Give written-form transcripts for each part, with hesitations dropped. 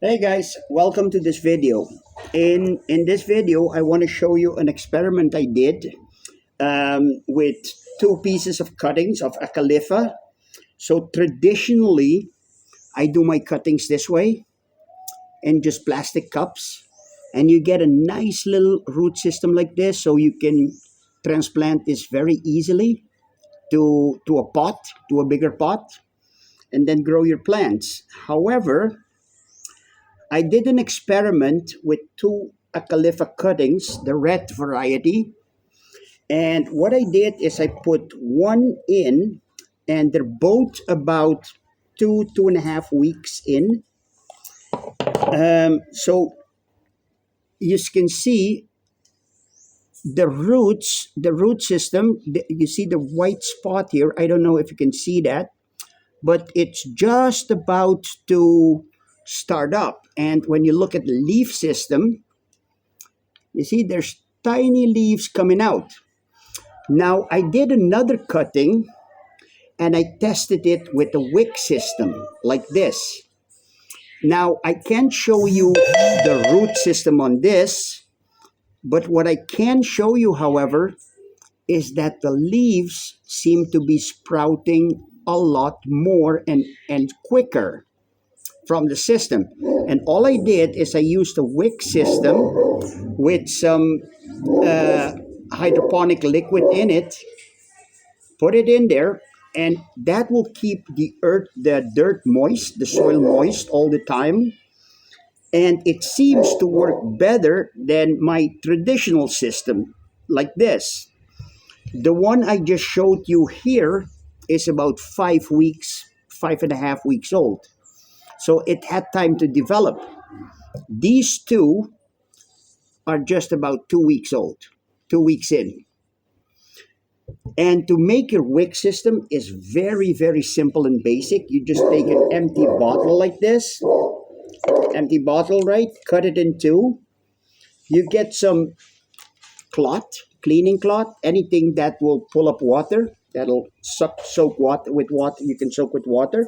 Hey guys, welcome to this video. In this video, I want to show you an experiment I did with two pieces of cuttings of Acalypha. So traditionally, I do my cuttings this way in just plastic cups, and you get a nice little root system like this, so you can transplant this very easily to a pot, to a bigger pot, and then grow your plants. However, I did an experiment with two Acalypha cuttings, the red variety. And what I did is I put one in, and they're both about 2.5 weeks in. So you can see the root system. You see the white spot here. I don't know if you can see that, but it's just about to start up. And when you look at the leaf system, you see there's tiny leaves coming out. Now I did another cutting and I tested it with a wick system like this. Now I can't show you the root system on this, but what I can show you, however, is that the leaves seem to be sprouting a lot more and quicker from the system. And all I did is I used a wick system with some uh, hydroponic liquid in it, put it in there, and that will keep the dirt moist, the soil moist all the time. And it seems to work better than my traditional system like this. The one I just showed you here is about 5 weeks, 5.5 weeks old. So it had time to develop. These two are just about 2 weeks old, 2 weeks in. And to make your wick system is very, very simple and basic. You just take an empty bottle like this, empty bottle, right? Cut it in two. You get some cloth, cleaning cloth, anything that will pull up water, that'll soak water with water. You can soak with water.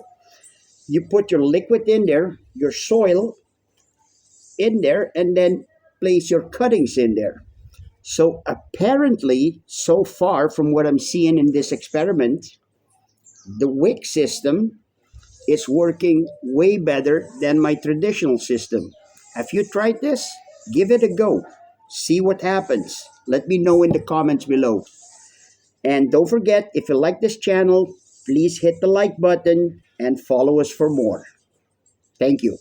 You put your liquid in there, your soil in there, and then place your cuttings in there. So apparently, so far from what I'm seeing in this experiment, the wick system is working way better than my traditional system. Have you tried this? Give it a go. See what happens. Let me know in the comments below. And don't forget, if you like this channel, please hit the like button and follow us for more. Thank you.